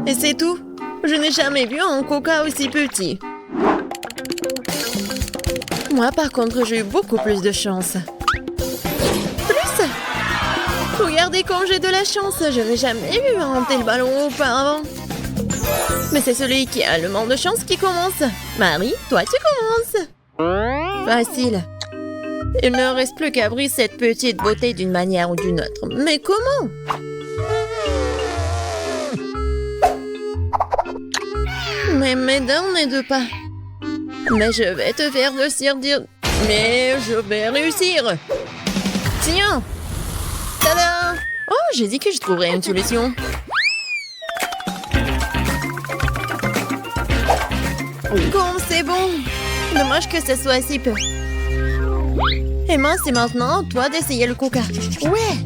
Et c'est tout. Je n'ai jamais vu un coca aussi petit. Moi, par contre, j'ai eu beaucoup plus de chance. Plus? Regardez comme j'ai de la chance. Je n'ai jamais vu un tel ballon auparavant. Mais c'est celui qui a le moins de chance qui commence. Marie, toi, tu commences. Facile. Il ne reste plus qu'à ouvrir cette petite beauté d'une manière ou d'une autre. Mais comment? Mais mes dents n'aident pas. Mais je vais te faire dire. Mais je vais réussir. Tiens. Tada! Oh, j'ai dit que je trouverais une solution. Comme c'est bon. Dommage que ce soit si peu. Emma, c'est maintenant toi d'essayer le coca. Ouais.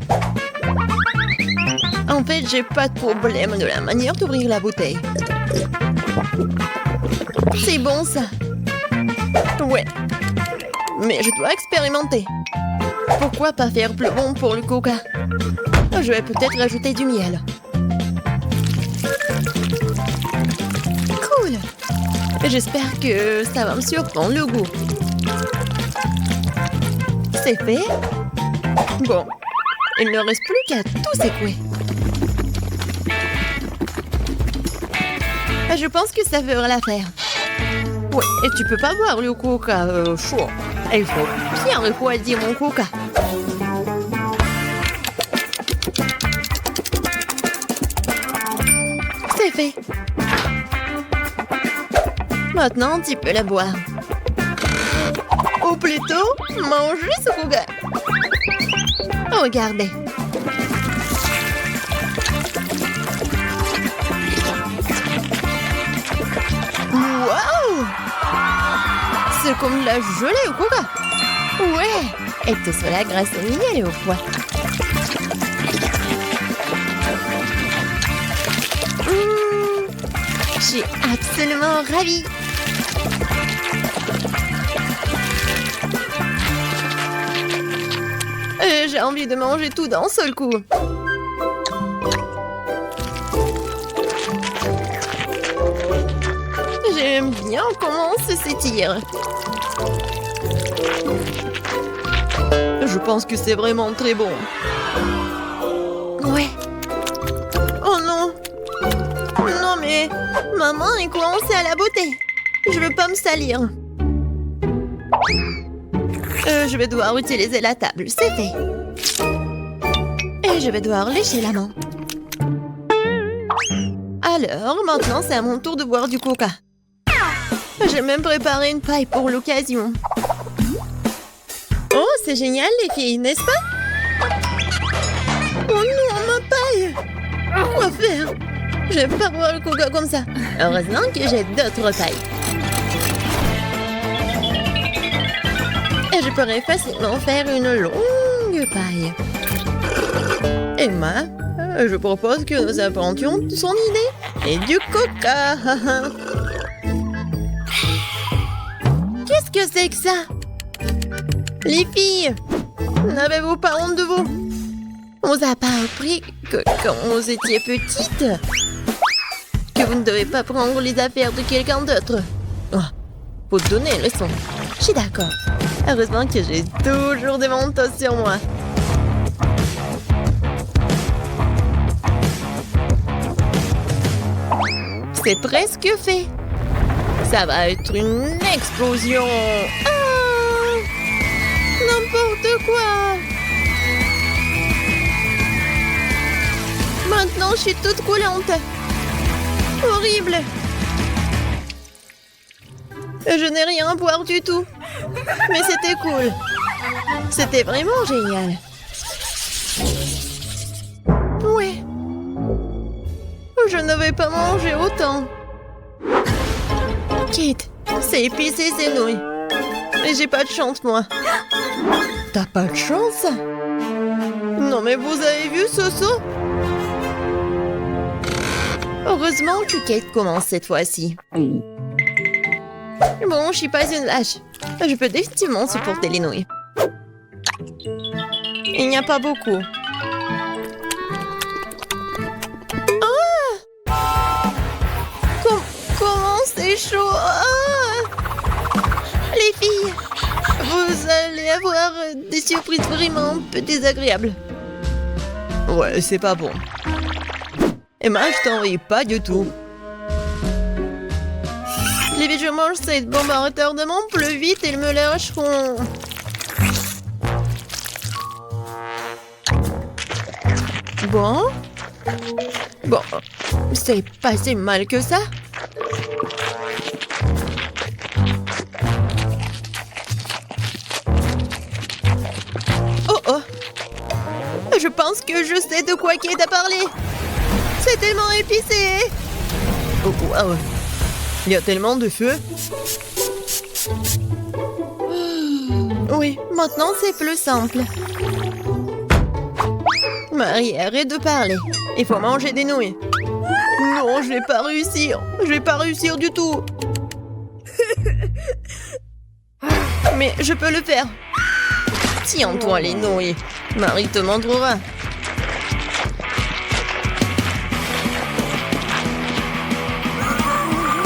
En fait, j'ai pas de problème de la manière d'ouvrir la bouteille. C'est bon ça. Ouais. Mais je dois expérimenter. Pourquoi pas faire plus bon pour le coca? Je vais peut-être rajouter du miel. Cool. J'espère que ça va me surprendre le goût. C'est fait? Bon. Il ne reste plus qu'à tout secouer. Je pense que ça fera l'affaire. Ouais, et tu peux pas boire le coca chaud. Il faut bien refroidir mon coca. C'est fait. Maintenant, tu peux la boire. Ou plutôt, manger ce coca. Regardez. Wow! C'est comme de la gelée au coca. Ouais! Et tout cela grâce au miel et au foie. Je suis absolument ravie. J'ai envie de manger tout d'un seul coup. J'aime bien comment ça s'étire. Je pense que c'est vraiment très bon. Ouais. Oh non. Non mais, ma main est coincée à la beauté. Je veux pas me salir. Je vais devoir utiliser la table, c'est fait. Et je vais devoir lécher la main. Alors, maintenant, c'est à mon tour de boire du coca. J'ai même préparé une paille pour l'occasion. Oh, c'est génial, les filles, n'est-ce pas? Oh non, ma paille! Quoi faire? Je vais pas boire le coca comme ça. Heureusement que j'ai d'autres pailles. Et je pourrais facilement faire une longue paille. Emma, je propose que nous apportions son idée. Et du coca. Qu'est-ce que c'est que ça? Les filles, n'avez-vous pas honte de vous? On vous a pas appris que quand vous étiez petite, que vous ne devez pas prendre les affaires de quelqu'un d'autre. Oh, faut te donner une leçon. Je suis d'accord. Heureusement que j'ai toujours des manteaux sur moi. C'est presque fait. Ça va être une explosion. Ah! N'importe quoi. Maintenant, je suis toute coulante. Horrible. Je n'ai rien à boire du tout. Mais c'était cool. C'était vraiment génial. Ouais. Je ne vais pas manger autant. Kate, c'est épicé ces nouilles. Et j'ai pas de chance, moi. T'as pas de chance? Non, mais vous avez vu ce saut? Heureusement que Kate commence cette fois-ci. Bon, je suis pas une lâche. Je peux définitivement supporter les nouilles. Il n'y a pas beaucoup. chaud. Ah, les filles, vous allez avoir des surprises vraiment peu désagréables. Ouais, c'est pas bon. Emma, je t'en ris pas du tout. Les vite je mange cette bombe à retardement, plus vite ils me lâcheront. Bon, c'est pas si mal que ça. Oh, je pense que je sais de quoi Kate a parlé. C'est tellement épicé. Oh, wow. Il y a tellement de feu. Oui, maintenant c'est plus simple. Marie, arrête de parler. Il faut manger des nouilles. Non, je vais pas réussir. Je vais pas réussir du tout. Mais je peux le faire. Tiens-toi les nouilles. Marie te montrera.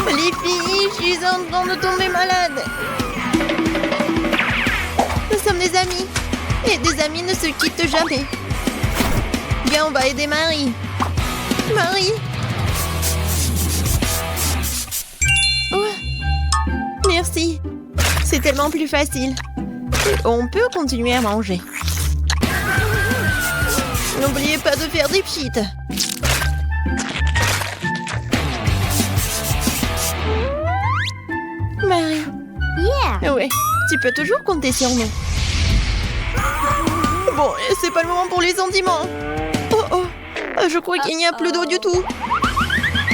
Les filles, je suis en train de tomber malade. Nous sommes des amis. Et des amis ne se quittent jamais. Viens, on va aider Marie. Marie. Oh. Merci. C'est tellement plus facile. Et on peut continuer à manger. N'oubliez pas de faire des pchites. Marie. Yeah. Ouais, tu peux toujours compter sur nous. Bon, c'est pas le moment pour les sentiments. Oh, je crois qu'il n'y a plus d'eau du tout.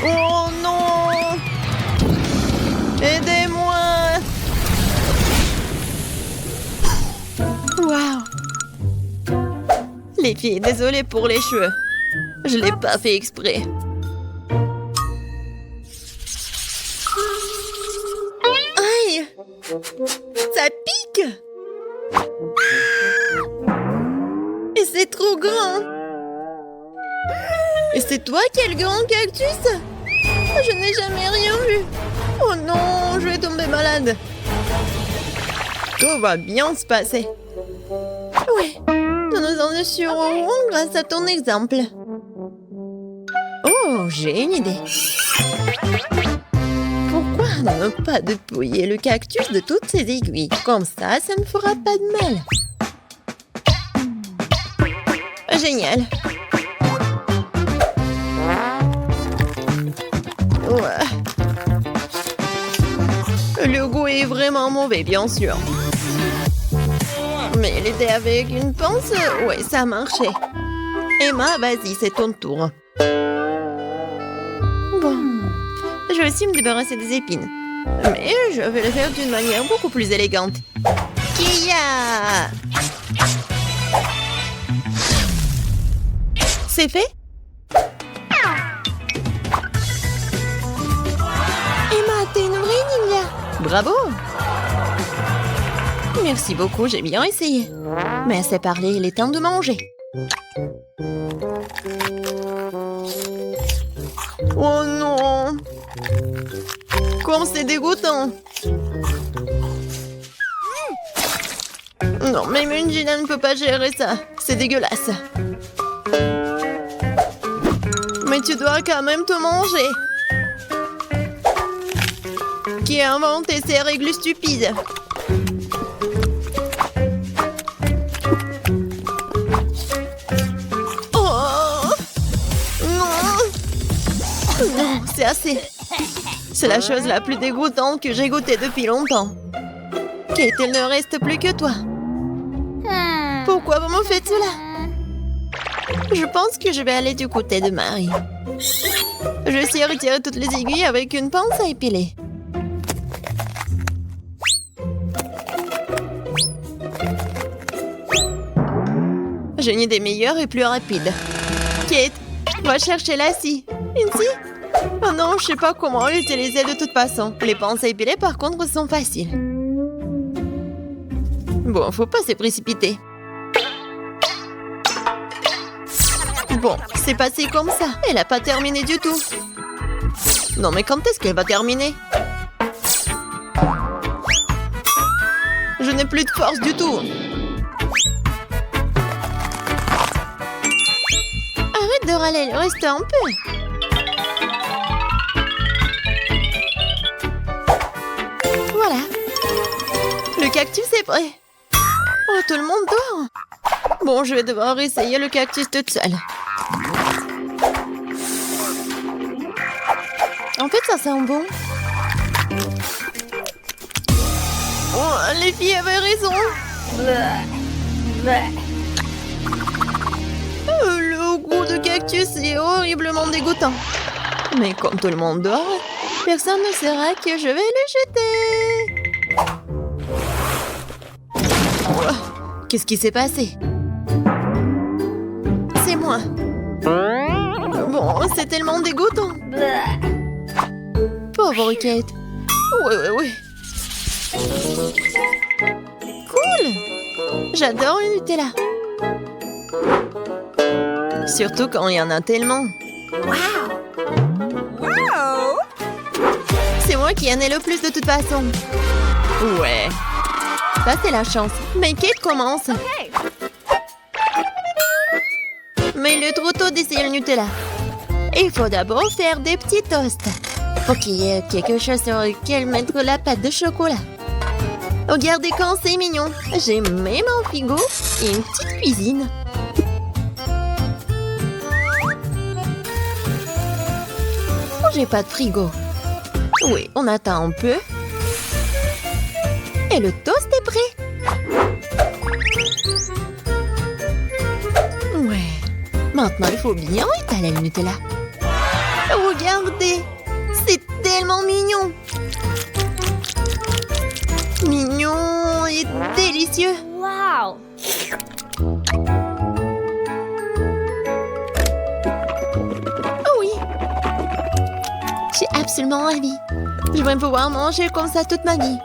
Oh non. Aidez-moi. Waouh. Les filles, désolée pour les cheveux. Je l'ai pas fait exprès. Aïe. Ça pique. Et c'est trop grand. Et c'est toi qui es le grand cactus? Je n'ai jamais rien vu. Oh non, je vais tomber malade. Tout va bien se passer. Oui, nous nous en assurerons grâce à ton exemple. Oh, j'ai une idée. Pourquoi ne pas dépouiller le cactus de toutes ses aiguilles? Comme ça ne fera pas de mal. Génial. Ouais. Le goût est vraiment mauvais, bien sûr. Mais l'aider avec une pince, ouais, ça a marché. Emma, vas-y, c'est ton tour. Bon, je vais aussi me débarrasser des épines. Mais je vais le faire d'une manière beaucoup plus élégante. Kia! C'est fait? Emma, t'es une vraie ninja! Bravo! Merci beaucoup, j'ai bien essayé. Mais assez parlé, il est temps de manger. Oh non! Comme c'est dégoûtant! Non, même une Gina ne peut pas gérer ça. C'est dégueulasse. Mais tu dois quand même te manger. Qui a inventé ces règles stupides? Oh non! Non, c'est assez. C'est la chose la plus dégoûtante que j'ai goûtée depuis longtemps. Kate, il ne reste plus que toi. Pourquoi vous me faites cela? Je pense que je vais aller du côté de Marie. Je sais retirer toutes les aiguilles avec une pince à épiler. J'ai une idée meilleure et plus rapide. Kate, va chercher la scie. Une scie? Oh non, je sais pas comment l'utiliser de toute façon. Les pinces à épiler, par contre, sont faciles. Bon, faut pas se précipiter. Bon, c'est passé comme ça. Elle a pas terminé du tout. Non, mais quand est-ce qu'elle va terminer? n'ai plus de force du tout. Arrête de râler, reste un peu. Voilà. Le cactus est prêt. Oh, tout le monde dort. Bon, je vais devoir essayer le cactus toute seule. En fait, ça sent bon. Oh, les filles avaient raison. Le goût de cactus est horriblement dégoûtant. Mais comme tout le monde dort, personne ne saura que je vais le jeter. Oh, qu'est-ce qui s'est passé? C'est moi. Bon, c'est tellement dégoûtant. Pauvre Kate. Oui. Cool. J'adore le Nutella. Surtout quand il y en a tellement. Wow. C'est moi qui en ai le plus de toute façon. Ouais. Ça, c'est la chance. Mais Kate commence. Okay. Mais il est trop tôt d'essayer le Nutella. Il faut d'abord faire des petits toasts. Pour qu'il y ait quelque chose sur lequel mettre la pâte de chocolat. Regardez quand c'est mignon. J'ai même un frigo et une petite cuisine. J'ai pas de frigo. Oui, on attend un peu. Et le toast est prêt. Ouais. Maintenant, il faut bien étaler le Nutella. Regardez. C'est tellement mignon. Mignon et délicieux. Wow. Oh oui. J'ai absolument envie. Je vais pouvoir manger comme ça toute ma vie.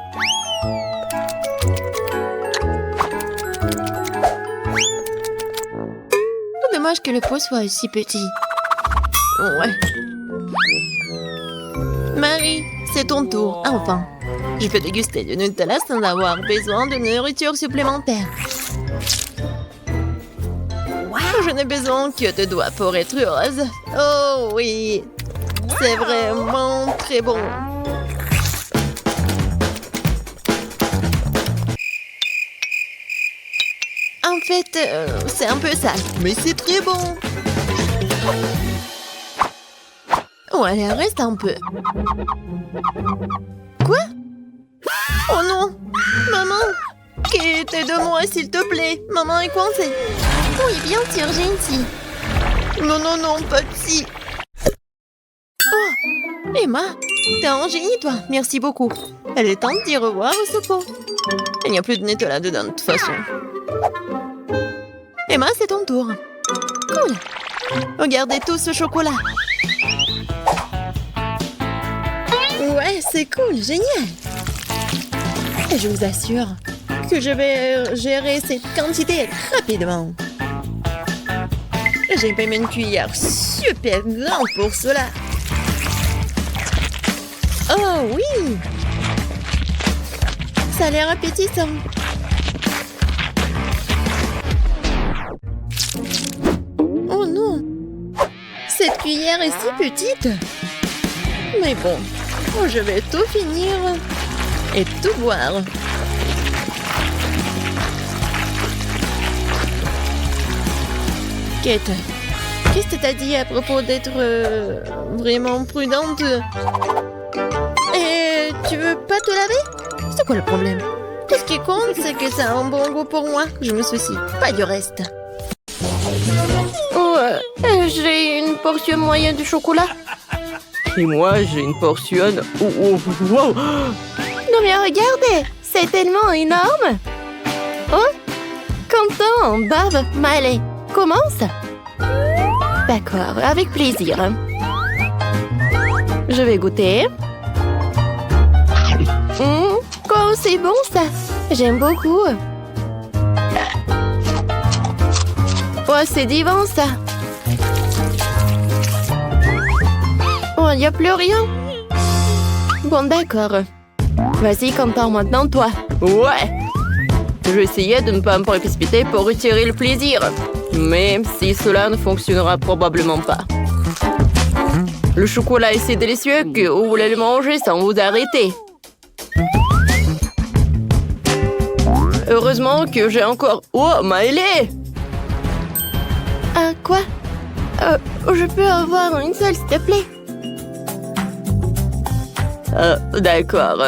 Dommage que le pot soit aussi petit. Ouais. Marie, c'est ton tour. Enfin, je peux déguster du Nutella sans avoir besoin de nourriture supplémentaire. Wow. Je n'ai besoin que de doigts pour être heureuse. Oh oui, c'est vraiment très bon. En fait, c'est un peu sale, mais c'est très bon. Oh, allez, reste un peu. Quoi? Oh non! Maman! Kate, aide-moi, s'il te plaît. Maman est coincée. Oui, bien sûr, j'ai une scie. Non, pas de scie. Oh! Emma, t'es un génie, toi. Merci beaucoup. Elle est temps de dire au revoir au secours. Il n'y a plus de Nutella dedans, de toute façon. Emma, c'est ton tour. Cool. Regardez tout ce chocolat. Ouais, c'est cool, génial. Et je vous assure que je vais gérer cette quantité rapidement. J'ai même une cuillère super grande pour cela. Oh oui! Ça a l'air appétissant. Oh non! Cette cuillère est si petite. Mais bon, je vais tout finir et tout boire. Kate, qu'est-ce que t'as dit à propos d'être vraiment prudente? Et tu veux pas te laver? C'est quoi le problème? Tout ce qui compte, c'est que ça a un bon goût pour moi. Je me soucie pas du reste. Oh, j'ai une portion moyenne de chocolat. Et moi, j'ai une portion... Oh, wow. Non mais regardez, c'est tellement énorme. Oh, Quentin, Bob, allez, commence. D'accord, avec plaisir. Je vais goûter. Oh, c'est bon ça. J'aime beaucoup. Oh, c'est divin ça. Oh, il n'y a plus rien. Bon, d'accord. Vas-y, Quentin, maintenant toi. Ouais. J'essayais de ne pas me précipiter pour retirer le plaisir. Mais si cela ne fonctionnera probablement pas. Le chocolat est si délicieux que vous voulez le manger sans vous arrêter. Heureusement que j'ai encore... Oh, Maëlée! Quoi? Je peux avoir une seule, s'il te plaît? D'accord.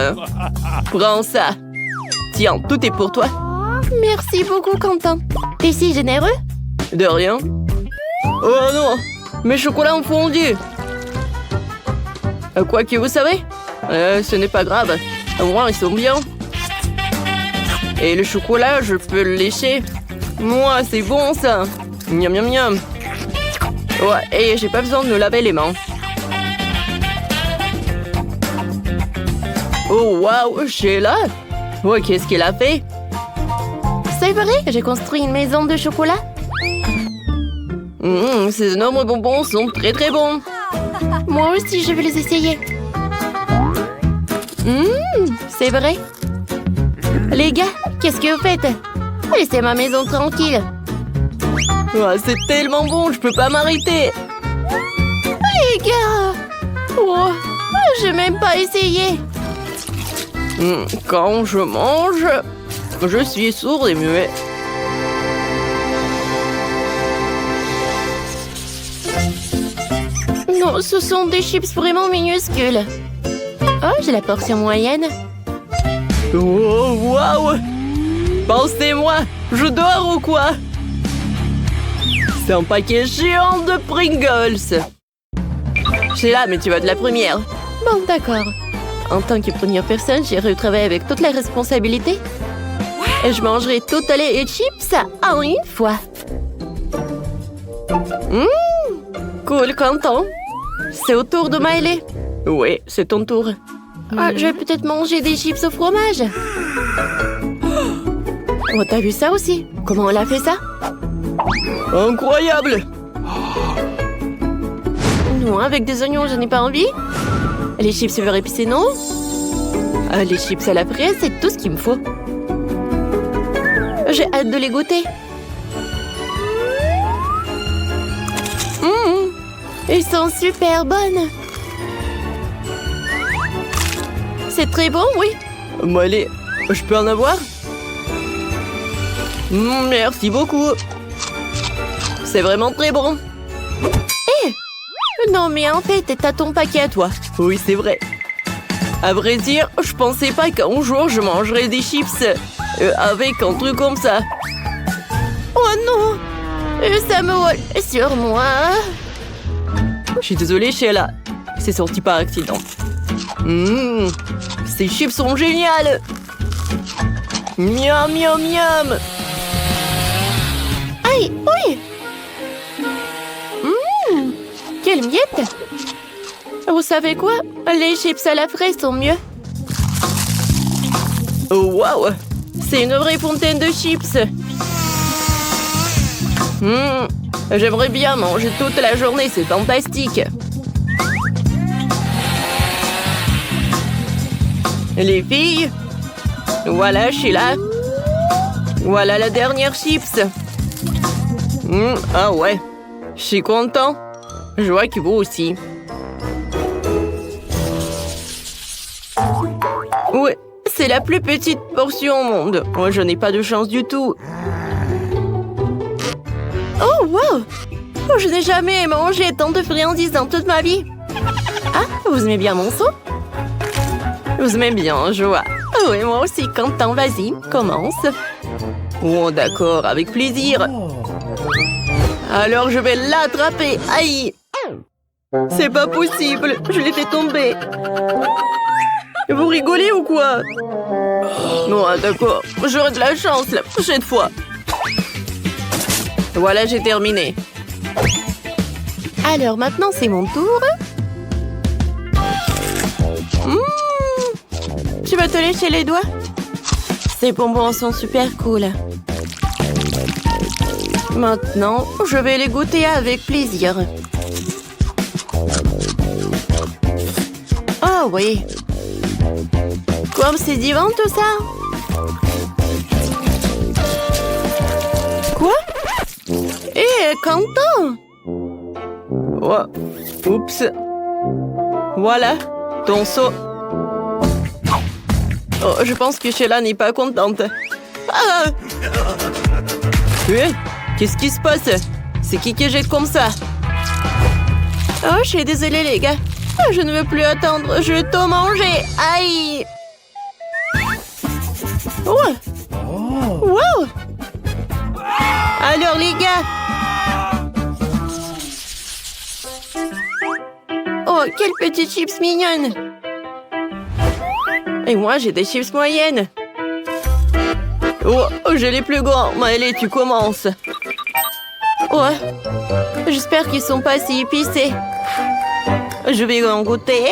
Prends ça. Tiens, tout est pour toi. Merci beaucoup, Quentin. T'es si généreux? De rien. Oh non! Mes chocolats ont fondu! Quoi que vous savez? Ce n'est pas grave. Au moins, ils sont bien. Et le chocolat, je peux le lécher. Moi, c'est bon, ça. Miam, miam, miam. Ouais, et j'ai pas besoin de me laver les mains. Oh, waouh, Sheila! Ouais, qu'est-ce qu'elle a fait? C'est vrai, j'ai construit une maison de chocolat. Ces énormes bonbons sont très très bons. Moi aussi, je vais les essayer. C'est vrai. Les gars, qu'est-ce que vous faites? Laissez ma maison tranquille. Ouais, c'est tellement bon, je peux pas m'arrêter. Les gars! Oh, j'ai même pas essayé. Quand je mange, je suis sourd et muet. Non, ce sont des chips vraiment minuscules. Oh, j'ai la portion moyenne. Oh, waouh! Pensez-moi, je dors ou quoi? C'est un paquet géant de Pringles. Sheila, mais tu vas de la première. Bon, d'accord. En tant que première personne, j'ai retravaillé avec toute la responsabilité. Et je mangerai tout le lait et chips en une fois. Cool, Quentin. C'est au tour de Maëlée. Oui, c'est ton tour. Je vais peut-être manger des chips au fromage. Oh, t'as vu ça aussi? Comment elle a fait ça? Incroyable! Non, avec des oignons, je n'ai pas envie. Les chips beurre épicé, non? Les chips à la fraise, c'est tout ce qu'il me faut. J'ai hâte de les goûter. Ils sont super bonnes. C'est très bon, oui. Allez, je peux en avoir? Merci beaucoup. C'est vraiment très bon. Non, mais en fait, t'as ton paquet à toi. Oui, c'est vrai. À vrai dire, je pensais pas qu'un jour je mangerais des chips avec un truc comme ça. Oh non! Ça me vole sur moi. Je suis désolée, Sheila. C'est sorti par accident. Ces chips sont géniales. Miam, miam, miam. Aïe, oui. Quelle miette! Vous savez quoi? Les chips à la fraise sont mieux. Oh, waouh! C'est une vraie fontaine de chips. J'aimerais bien manger toute la journée, c'est fantastique. Les filles, voilà, je suis là. Voilà la dernière chips. Ah ouais, je suis content. Je vois que vous aussi. Ouais, c'est la plus petite portion au monde. Moi, je n'ai pas de chance du tout. Oh, wow! Je n'ai jamais mangé tant de friandises dans toute ma vie. Ah, vous aimez bien mon saut? Vous aimez bien, je vois. Oui, moi aussi, Quentin, vas-y, commence. Oh, d'accord, avec plaisir. Alors, je vais l'attraper. Aïe! C'est pas possible, je l'ai fait tomber. Vous rigolez ou quoi? Non, d'accord, j'aurai de la chance la prochaine fois. Voilà, j'ai terminé. Alors maintenant, c'est mon tour. Tu vas te lécher les doigts? Ces bonbons sont super cool. Maintenant, je vais les goûter avec plaisir. Oh oui. Comme c'est divin tout ça. content. Oh, oups. Voilà, ton seau. Oh, je pense que Sheila n'est pas contente. Ah! Qu'est-ce qui se passe? C'est qui jette comme ça? Oh, je suis désolée, les gars. Je ne veux plus attendre. Je vais tout manger. Aïe! Oh! Wow! Alors, les gars! Oh, quelle petite chips mignonne! Et moi, j'ai des chips moyennes. Oh, j'ai les plus grands. Mais allez, tu commences. Oh, j'espère qu'ils sont pas si épicés. Je vais en goûter.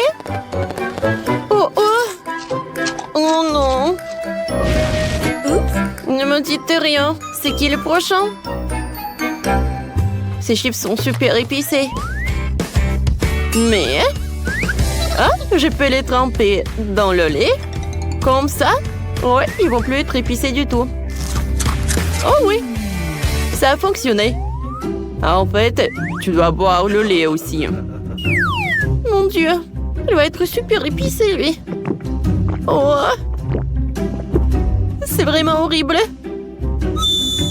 Oh, oh! Oh non! Ne me dites rien. C'est qui le prochain? Ces chips sont super épicés. Mais... Ah, je peux les tremper dans le lait. Comme ça. Ouais, ils vont plus être épicés du tout. Oh oui! Ça a fonctionné. Ah, en fait, tu dois boire le lait aussi. Mon Dieu, il va être super épicé, lui. Oh! C'est vraiment horrible.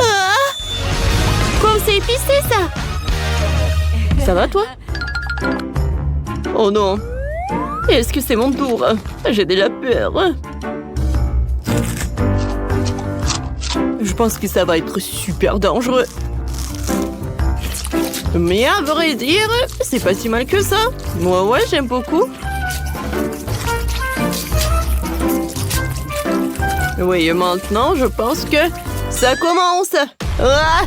Ah! Comme c'est épicé, ça! Ça va, toi? Oh non! Est-ce que c'est mon tour? J'ai déjà peur. Je pense que ça va être super dangereux. Mais à vrai dire, c'est pas si mal que ça. Moi, ouais, j'aime beaucoup. Oui, et maintenant, je pense que ça commence. Ah!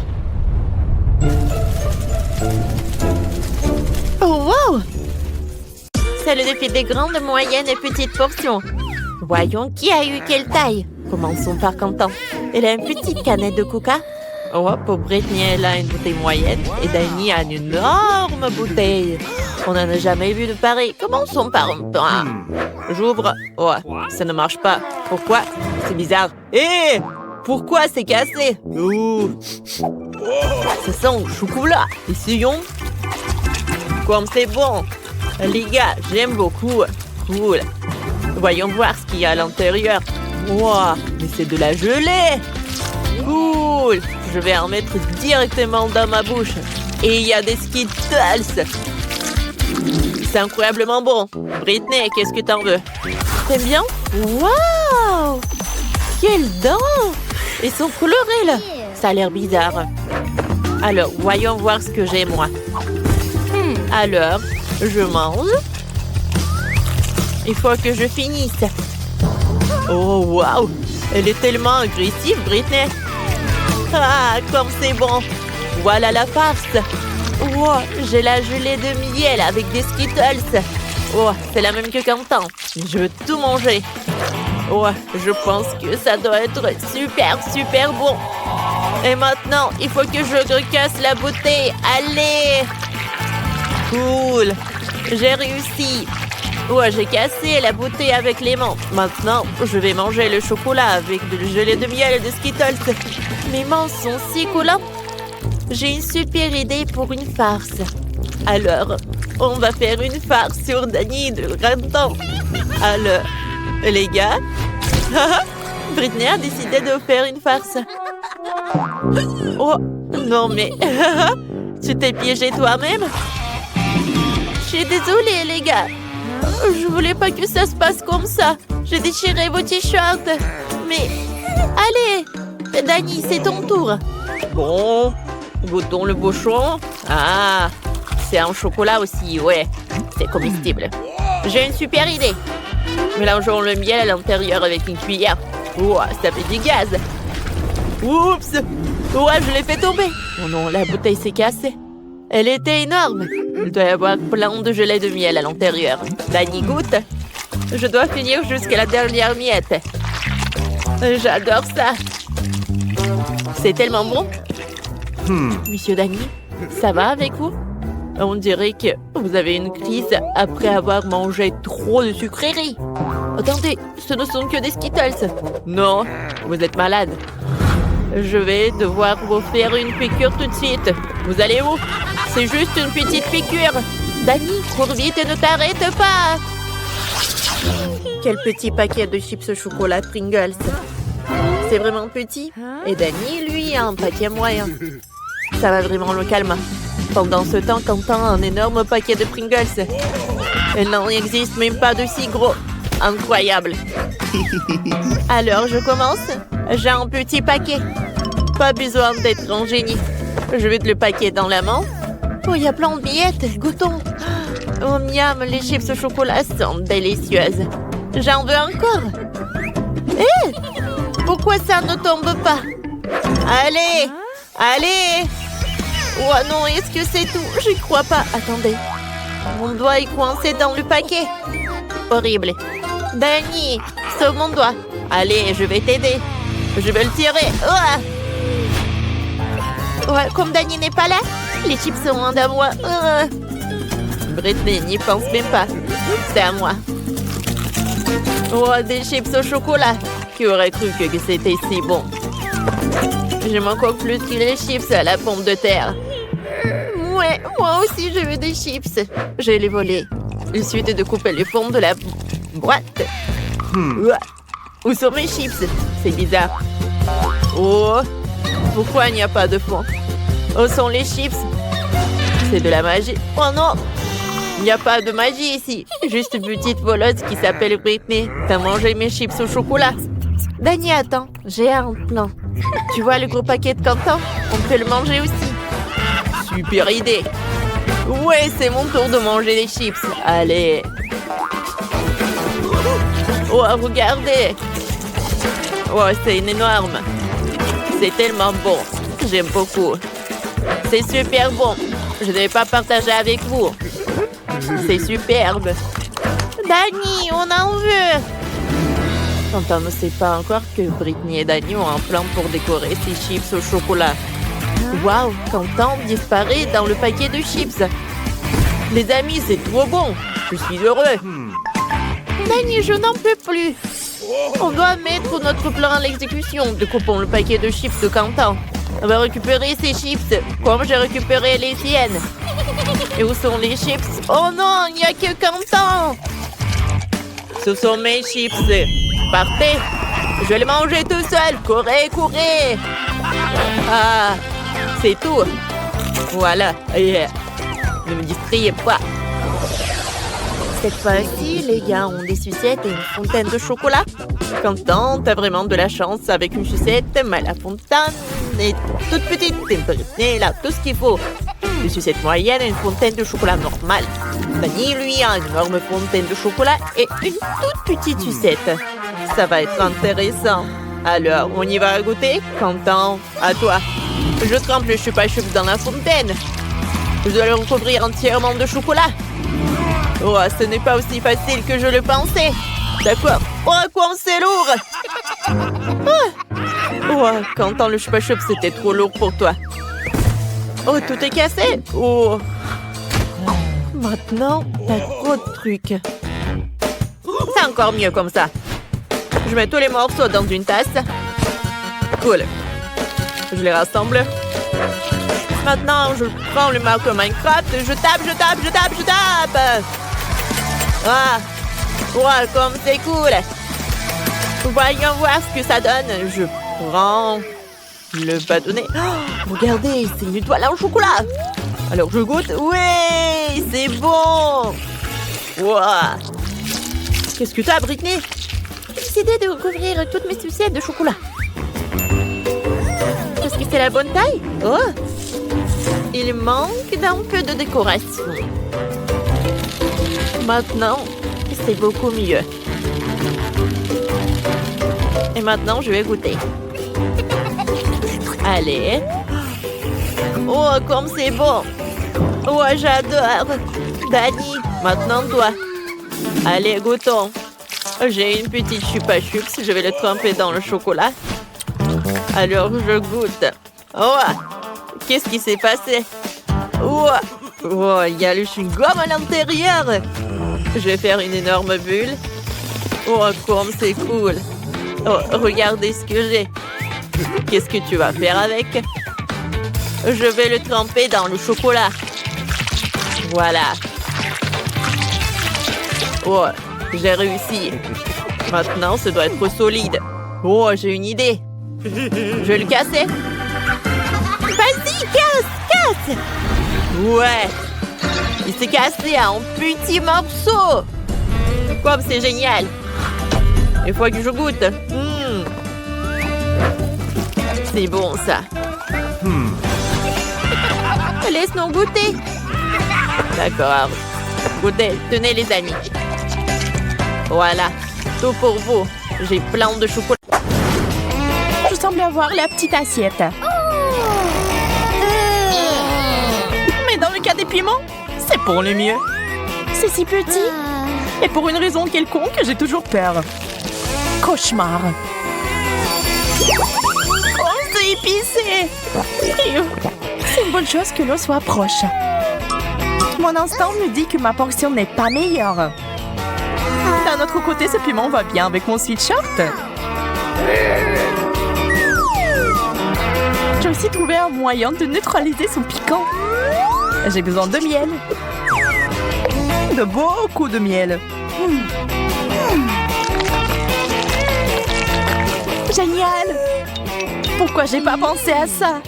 Oh, wow! C'est le défi des grandes, moyennes et petites portions. Voyons qui a eu quelle taille. Commençons par Quentin. Elle a une petite canette de coca. Oh, pour Brittany, elle a une bouteille moyenne et Danny a une énorme bouteille. On n'en a jamais vu de pareil. Commençons par un pain. J'ouvre. Oh, ça ne marche pas. Pourquoi? C'est bizarre. Hé! Pourquoi c'est cassé? Ouh. Ça sent le chocolat. Essayons. Comme c'est bon. Les gars, j'aime beaucoup. Cool. Voyons voir ce qu'il y a à l'intérieur. Wow, mais c'est de la gelée. Cool. Je vais en mettre directement dans ma bouche. Et il y a des Skittles. C'est incroyablement bon. Brittany, qu'est-ce que t'en veux? T'aimes bien? Wow! Quelles dents! Ils sont colorés, là. Ça a l'air bizarre. Alors, voyons voir ce que j'ai, moi. Alors, je mange. Il faut que je finisse. Oh, wow! Elle est tellement agressive, Brittany. Ah, comme c'est bon. Voilà la farce. Wow, j'ai la gelée de miel avec des Skittles. Oh, c'est la même que Quentin. Je veux tout manger. Oh, je pense que ça doit être super, super bon. Et maintenant, il faut que je recasse la bouteille. Allez! Cool! J'ai réussi. Oh, j'ai cassé la bouteille avec les mains. Maintenant, je vais manger le chocolat avec de la gelée de miel et de Skittles. Mes mains sont si collantes. J'ai une super idée pour une farce. Alors, on va faire une farce sur Danny de Quentin. Alors, les gars, Brittany a décidé de faire une farce. Oh, non mais, tu t'es piégé toi-même? Je suis désolée, les gars. Je voulais pas que ça se passe comme ça. J'ai déchiré vos t-shirts. Mais, allez, Danny, c'est ton tour. Bon, goûtons le bouchon. Ah, c'est un chocolat aussi, ouais. C'est comestible. J'ai une super idée. Mélangeons le miel à l'intérieur avec une cuillère. Ouah, ça fait du gaz. Oups! Ouah, je l'ai fait tomber. Oh non, la bouteille s'est cassée. Elle était énorme. Il doit y avoir plein de gelée de miel à l'intérieur. Danny goûte. Je dois finir jusqu'à la dernière miette. J'adore ça. C'est tellement bon. Monsieur Danny, ça va avec vous? On dirait que vous avez une crise après avoir mangé trop de sucreries. Attendez, ce ne sont que des Skittles. Non, vous êtes malade. Je vais devoir vous faire une piqûre tout de suite. Vous allez où? C'est juste une petite piqûre. Dani, cours vite et ne t'arrête pas. Quel petit paquet de chips au chocolat Pringles. C'est vraiment petit. Et Dani, lui, a un paquet moyen. Ça va vraiment le calmer. Pendant ce temps, Quentin a un énorme paquet de Pringles. Il n'en existe même pas de si gros. Incroyable. Alors, je commence. J'ai un petit paquet. Pas besoin d'être un génie. Je vais te le paquet dans la main. Oh, il y a plein de miettes. Goûtons. Oh, miam, les chips au chocolat sont délicieuses. J'en veux encore. Hé! Pourquoi ça ne tombe pas? Allez! Allez! Oh non, est-ce que c'est tout? J'y crois pas. Attendez. Mon doigt est coincé dans le paquet. Horrible. Dani, sauve mon doigt. Allez, je vais t'aider. Je vais le tirer. Ouais, comme Dani n'est pas là, les chips sont loin de moi. Britney n'y pense même pas. C'est à moi. Oh, des chips au chocolat. Qui aurait cru que c'était si bon? J'aime encore plus que les chips à la pomme de terre. Ouais, moi aussi je veux des chips. Je les volé. Il suffit de couper les formes de la boîte. Où sont mes chips? C'est bizarre. Oh, pourquoi il n'y a pas de fond? Où sont les chips? C'est de la magie. Oh non! Il n'y a pas de magie ici. Juste une petite voleuse qui s'appelle Britney. T'as mangé mes chips au chocolat? Dani, attends. J'ai un plan. Tu vois le gros paquet de Quentin? On peut le manger aussi. Super idée. Ouais, c'est mon tour de manger les chips. Allez. Oh, regardez. Oh, c'est énorme. C'est tellement bon. J'aime beaucoup. C'est super bon. Je ne vais pas partager avec vous. C'est superbe. Dani, on en veut. Quentin ne sait pas encore que Britney et Dani ont un plan pour décorer ces chips au chocolat. Waouh, Quentin disparaît dans le paquet de chips. Les amis, c'est trop bon. Je suis heureux. Dani, je n'en peux plus. On doit mettre notre plan à l'exécution. Découpons le paquet de chips de Quentin. On va récupérer ces chips, comme j'ai récupéré les siennes. Et où sont les chips? Oh non, il n'y a que Quentin. Ce sont mes chips. Partez. Je vais les manger tout seul. Courez, courez. Ah, c'est tout. Voilà. Ne me distrayez pas. Cette fois-ci, les gars ont des sucettes et une fontaine de chocolat. Quentin, t'as vraiment de la chance avec une sucette, mais la fontaine est toute petite. Et Britney, là, tout ce qu'il faut. Une sucette moyenne et une fontaine de chocolat normale. Dani, lui, a une énorme fontaine de chocolat et une toute petite sucette. Ça va être intéressant. Alors, on y va goûter? Quentin, à toi. Je trempe le chupa-chups dans la fontaine. Je dois le recouvrir entièrement de chocolat. Oh, ce n'est pas aussi facile que je le pensais. D'accord. Oh, quoi, c'est lourd. Oh, Quentin, le chupa-chups, c'était trop lourd pour toi. Oh, tout est cassé. Oh. Maintenant, t'as trop de trucs. C'est encore mieux comme ça. Je mets tous les morceaux dans une tasse. Cool. Je les rassemble. Maintenant, je prends le marque Minecraft. Je tape. Ah, ouais, comme c'est cool. Voyons voir ce que ça donne. Je prends le bâtonnet. Oh, regardez, c'est une étoile en chocolat. Alors, je goûte. Oui, c'est bon. Wow. Qu'est-ce que t'as, Britney? J'ai décidé de recouvrir toutes mes sucettes de chocolat. Est-ce que c'est la bonne taille? Oh, il manque d'un peu de décoration. Maintenant, c'est beaucoup mieux. Et maintenant, je vais goûter. Allez. Oh, comme c'est bon. Oh, j'adore. Dani, maintenant toi. Allez, goûtons. J'ai une petite chupa-chups. Je vais le tremper dans le chocolat. Alors, je goûte. Oh, qu'est-ce qui s'est passé? Oh, oh, il y a le chewing-gum à l'intérieur. Je vais faire une énorme bulle. Oh, comme c'est cool. Oh, regardez ce que j'ai. Qu'est-ce que tu vas faire avec? Je vais le tremper dans le chocolat. Voilà. Oh, j'ai réussi. Maintenant, ça doit être solide. Oh, j'ai une idée. Je vais le casser. Vas-y, casse. Ouais. Il s'est cassé en petits morceaux. Comme c'est génial. Il faut que je goûte. C'est bon, ça. Laisse-nous goûter. D'accord. Goûtez. Tenez, les amis. Voilà. Tout pour vous. J'ai plein de chocolat. Je semble avoir la petite assiette. Mais dans le cas des piments, c'est pour le mieux. C'est si petit. Et pour une raison quelconque, j'ai toujours peur. Cauchemar. Oh, c'est épicé. C'est une bonne chose que l'eau soit proche. Mon instinct me dit que ma portion n'est pas meilleure. D'un autre côté, ce piment va bien avec mon sweatshirt. J'ai aussi trouvé un moyen de neutraliser son piquant. J'ai besoin de miel. De beaucoup de miel. Génial! Pourquoi j'ai pas pensé à ça?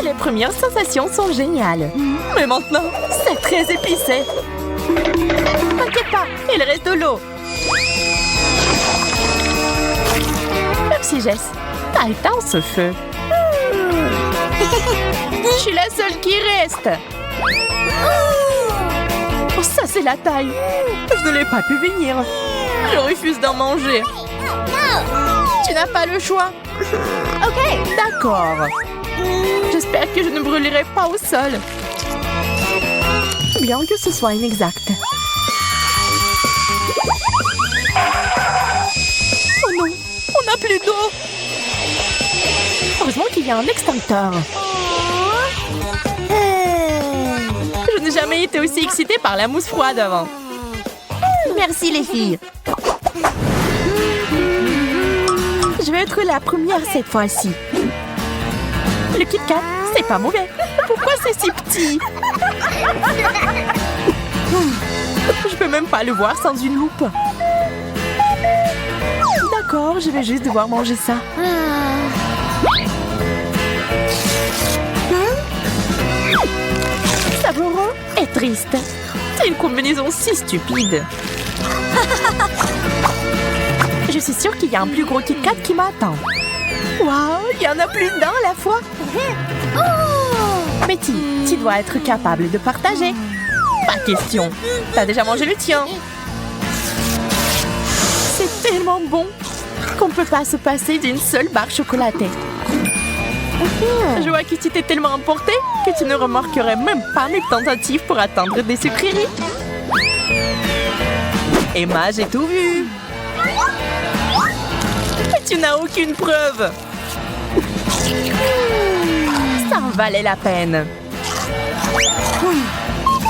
Les premières sensations sont géniales. Mais maintenant, c'est très épicé. T'inquiète pas, il reste de l'eau. Merci Jess, t'as éteint ce feu. Je suis la seule qui reste. Oh, ça c'est la taille. Je ne l'ai pas pu venir. Je refuse d'en manger. Tu n'as pas le choix. Ok, d'accord. J'espère que je ne brûlerai pas au sol. Bien que ce soit inexact. Oh non, on n'a plus d'eau. Heureusement qu'il y a un extincteur. Je n'ai jamais été aussi excitée par la mousse froide avant. Merci les filles. Je vais être la première cette fois-ci. Le Kit Kat, c'est pas mauvais. Pourquoi c'est si petit? Je peux même pas le voir sans une loupe. D'accord, je vais juste devoir manger ça. Savoureux et triste. C'est une combinaison si stupide. Je suis sûre qu'il y a un plus gros Kit Kat qui m'attend. Waouh, il y en a plus d'un à la fois. Betty, tu dois être capable de partager. Pas question. T'as déjà mangé le tien. C'est tellement bon qu'on ne peut pas se passer d'une seule barre chocolatée. Je vois que tu t'es tellement emporté que tu ne remarquerais même pas mes tentatives pour atteindre des sucreries. Emma, j'ai tout vu. Mais tu n'as aucune preuve. Ça en valait la peine.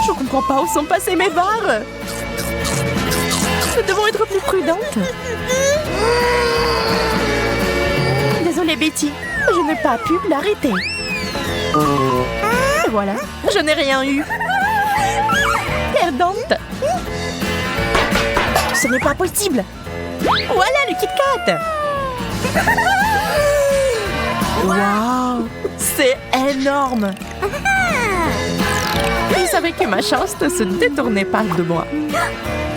Je comprends pas où sont passées mes barres. Nous devons être plus prudentes. Désolée Betty, je n'ai pas pu l'arrêter. Et voilà, je n'ai rien eu. Perdante. Ce n'est pas possible. Voilà le Kit Kat. Waouh, c'est énorme. Je savais que ma chance ne se détournait pas de moi.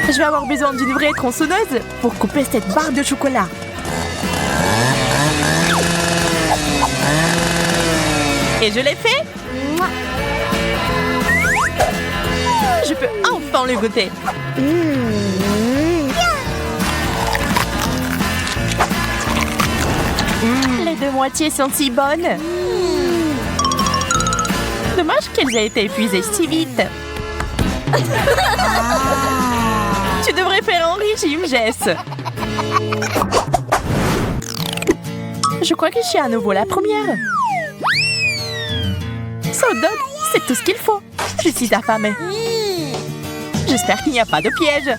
Je vais avoir besoin d'une vraie tronçonneuse pour couper cette barre de chocolat. Et je l'ai fait. Je peux enfin le goûter. Les deux moitiés sont si bonnes. Dommage qu'elles aient été épuisées si vite. Tu devrais faire un régime, Jess. Je crois que je suis à nouveau la première. Soda, c'est tout ce qu'il faut. Je suis affamée. J'espère qu'il n'y a pas de piège.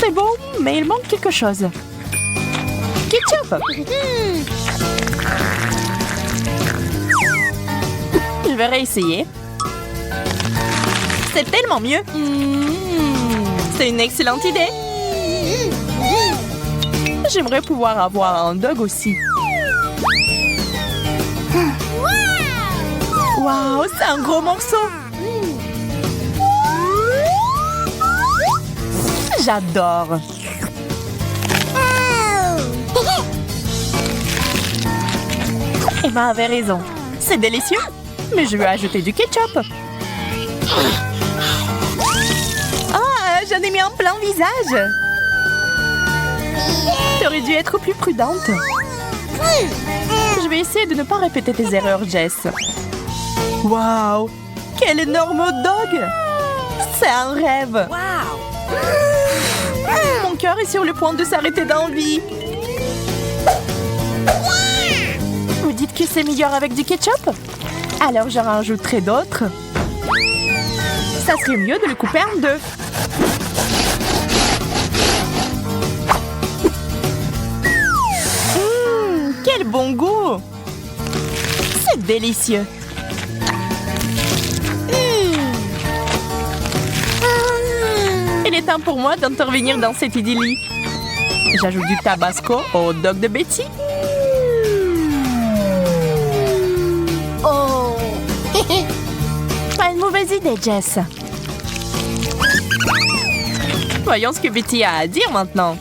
C'est bon, mais il manque quelque chose. Ketchup. Je vais réessayer. C'est tellement mieux. C'est une excellente idée. J'aimerais pouvoir avoir un dog aussi. Waouh, c'est un gros morceau. J'adore. Emma avait raison. C'est délicieux. Mais je vais ajouter du ketchup. Ah, j'en ai mis en plein visage. T'aurais dû être plus prudente. Je vais essayer de ne pas répéter tes erreurs, Jess. Waouh! Quel énorme hot dog! C'est un rêve! Mon cœur est sur le point de s'arrêter d'envie. Vous dites que c'est meilleur avec du ketchup? Alors j'en rajouterai d'autres. Ça serait mieux de le couper en deux. Quel bon goût! C'est délicieux! Il est temps pour moi d'intervenir dans cette idyllie. J'ajoute du tabasco au dog de Betty. Oh! Pas une mauvaise idée, Jess. Voyons ce que Betty a à dire maintenant.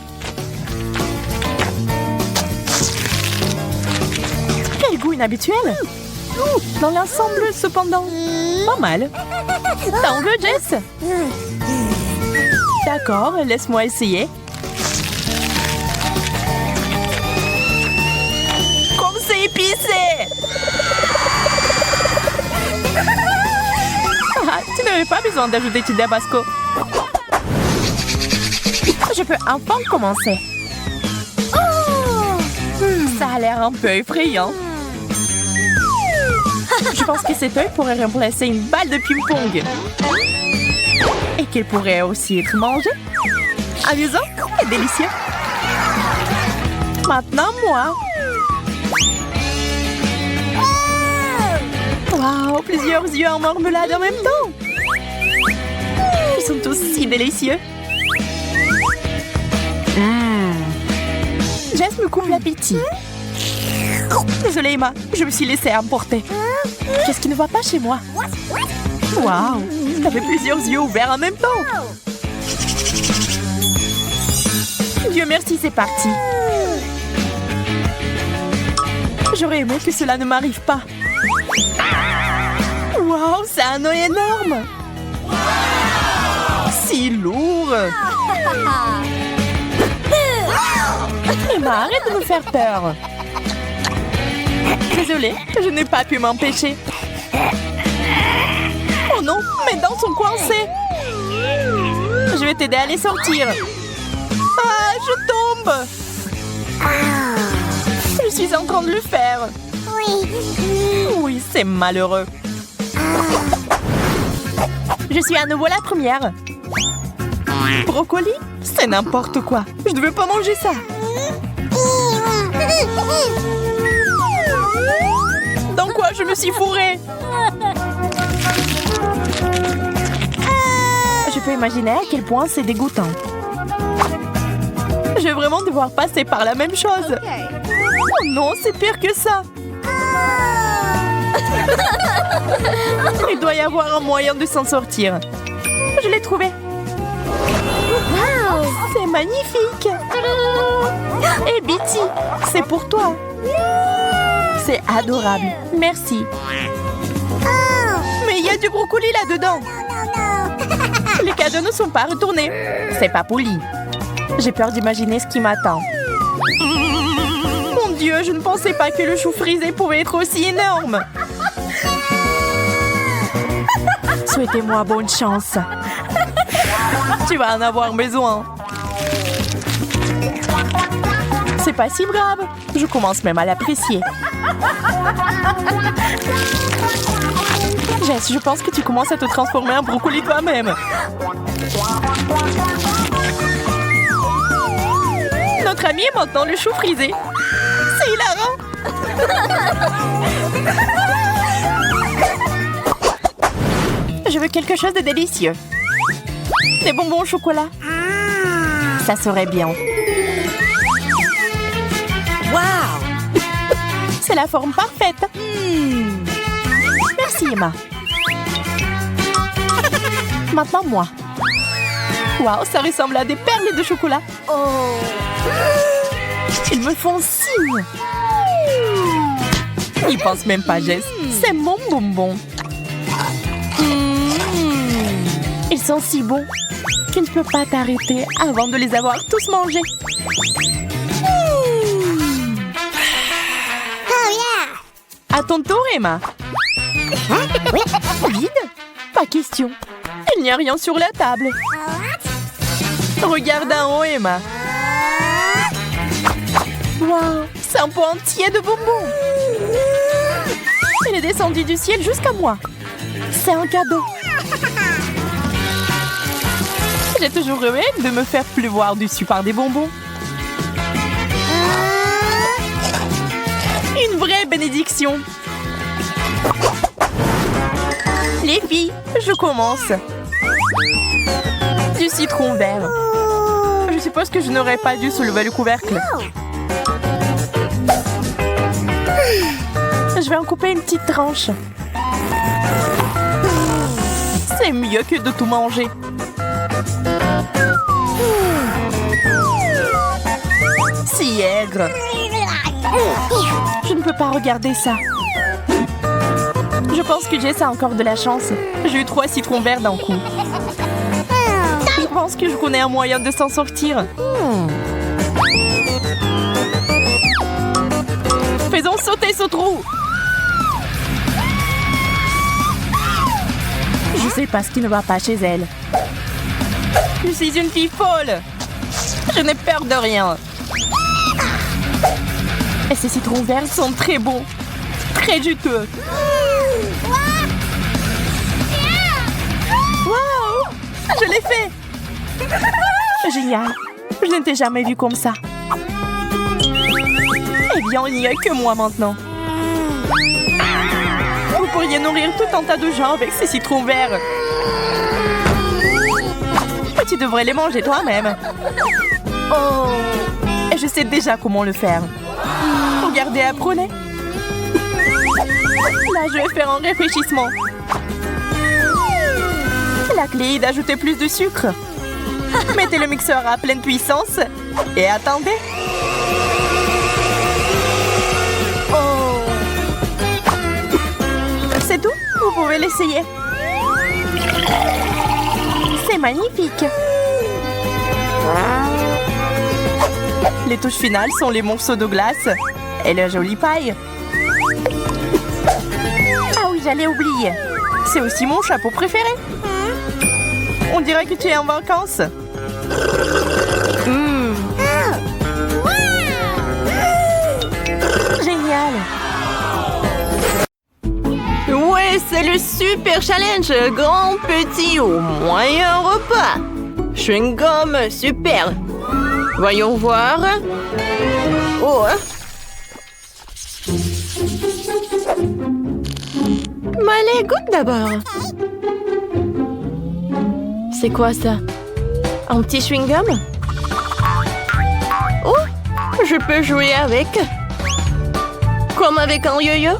Quel goût inhabituel! Dans l'ensemble, cependant, pas mal. T'en veux, Jess? D'accord, laisse-moi essayer. Comme c'est épicé! Ah, tu n'avais pas besoin d'ajouter du tabasco. Je peux enfin commencer. Ça a l'air un peu effrayant. Je pense que cet œil pourrait remplacer une balle de ping-pong. Et qu'il pourrait aussi être mangé. Amusant et délicieux. Maintenant, moi. Waouh, plusieurs yeux en marmelade en même temps. Ils sont tous si délicieux. Jess me coupe l'appétit. Désolée, Emma, je me suis laissée emporter. Qu'est-ce qui ne va pas chez moi? Waouh, t'avais plusieurs yeux ouverts en même temps. Dieu merci, c'est parti. J'aurais aimé que cela ne m'arrive pas. Waouh, c'est un œil énorme. Si lourd. Emma, arrête de me faire peur. Désolée, je n'ai pas pu m'empêcher. Oh non, mes dents sont coincées. Je vais t'aider à les sortir. Ah, je tombe. Je suis en train de le faire. Oui, c'est malheureux. Je suis à nouveau la première. Brocoli? C'est n'importe quoi. Je ne veux pas manger ça. Dans quoi je me suis fourrée? Je peux imaginer à quel point c'est dégoûtant. Je vais vraiment devoir passer par la même chose. Oh non, c'est pire que ça. Il doit y avoir un moyen de s'en sortir. Je l'ai trouvé. C'est magnifique. Et Betty, c'est pour toi. C'est adorable. Merci. Mais il y a du brocoli là-dedans. Les cadeaux ne sont pas retournés. C'est pas poli. J'ai peur d'imaginer ce qui m'attend. Mon Dieu, je ne pensais pas que le chou frisé pouvait être aussi énorme. Souhaitez-moi bonne chance. Tu vas en avoir besoin. C'est pas si grave. Je commence même à l'apprécier. Jess, je pense que tu commences à te transformer en brocoli toi-même. Notre ami est maintenant le chou frisé. C'est hilarant. Je veux quelque chose de délicieux. Des bonbons au chocolat. Ça serait bien. Waouh! C'est la forme parfaite. Merci, Emma. Maintenant, moi. Waouh, ça ressemble à des perles de chocolat. Oh! Ils me font signe. Ils pensent même pas, Jess. C'est mon bonbon. Ils sont si bons que tu ne peux pas t'arrêter avant de les avoir tous mangés. À ton tour, Emma. Vide? Pas question. Il n'y a rien sur la table. Regarde en haut, Emma. Wow, c'est un pot entier de bonbons. Il est descendu du ciel jusqu'à moi. C'est un cadeau. J'ai toujours rêvé de me faire pleuvoir dessus par des bonbons. Une vraie bénédiction. Les filles, je commence. Du citron vert. Je suppose que je n'aurais pas dû soulever le couvercle. Je vais en couper une petite tranche. C'est mieux que de tout manger. Si aigre. Je ne peux pas regarder ça. Je pense que Jess a encore de la chance. J'ai eu 3 citrons verts d'un coup. Je pense que je connais un moyen de s'en sortir. Faisons sauter ce trou. Je sais pas ce qui ne va pas chez elle. Je suis une fille folle. Je n'ai peur de rien. Et ces citrons verts sont très bons. Très juteux. Wow! Je l'ai fait! Génial! Je ne t'ai jamais vu comme ça. Eh bien, il n'y a que moi maintenant. Vous pourriez nourrir tout un tas de gens avec ces citrons verts. Mais tu devrais les manger toi-même. Oh! Et je sais déjà comment le faire. Regardez, apprenez. Là, je vais faire un réfléchissement. La clé est d'ajouter plus de sucre. Mettez le mixeur à pleine puissance et attendez. Oh! C'est tout? Vous pouvez l'essayer. C'est magnifique. Les touches finales sont les morceaux de glace et la jolie paille. Ah oui, j'allais oublier. C'est aussi mon chapeau préféré. On dirait que tu es en vacances. Génial. Ouais, c'est le super challenge. Grand, petit ou moyen repas. Chewing-gum, super. Voyons voir. Oh. Mais les goûte d'abord. C'est quoi ça? Un petit chewing-gum? Oh, je peux jouer avec. Comme avec un yo-yo.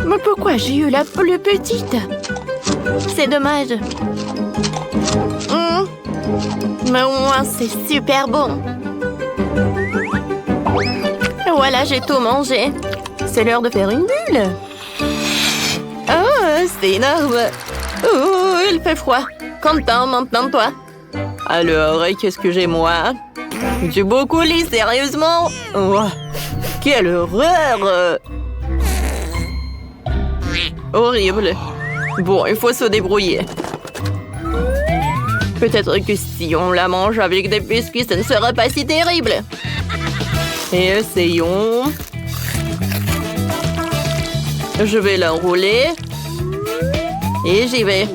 Mais pourquoi j'ai eu la plus petite? C'est dommage. Mais au moins, c'est super bon. Voilà, j'ai tout mangé. C'est l'heure de faire une bulle. Oh, c'est énorme. Oh, il fait froid. Content maintenant, toi. Alors, qu'est-ce que j'ai, moi? Du brocoli, sérieusement? Oh, quelle horreur! Horrible. Bon, il faut se débrouiller. Peut-être que si on la mange avec des biscuits, ça ne sera pas si terrible. Et essayons. Je vais l'enrouler. Et j'y vais.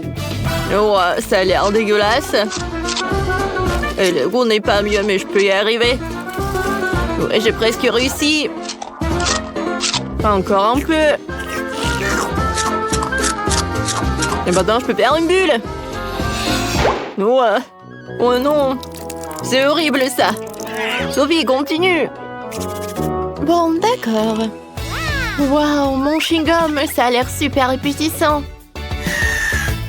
Oh, ça a l'air dégueulasse. Le goût n'est pas mieux, mais je peux y arriver. Ouais, j'ai presque réussi. Encore un peu. Et maintenant, je peux faire une bulle. Ouais. Oh non. C'est horrible, ça. Sophie, continue. Bon, d'accord. Waouh, mon chewing-gum, ça a l'air super appétissant.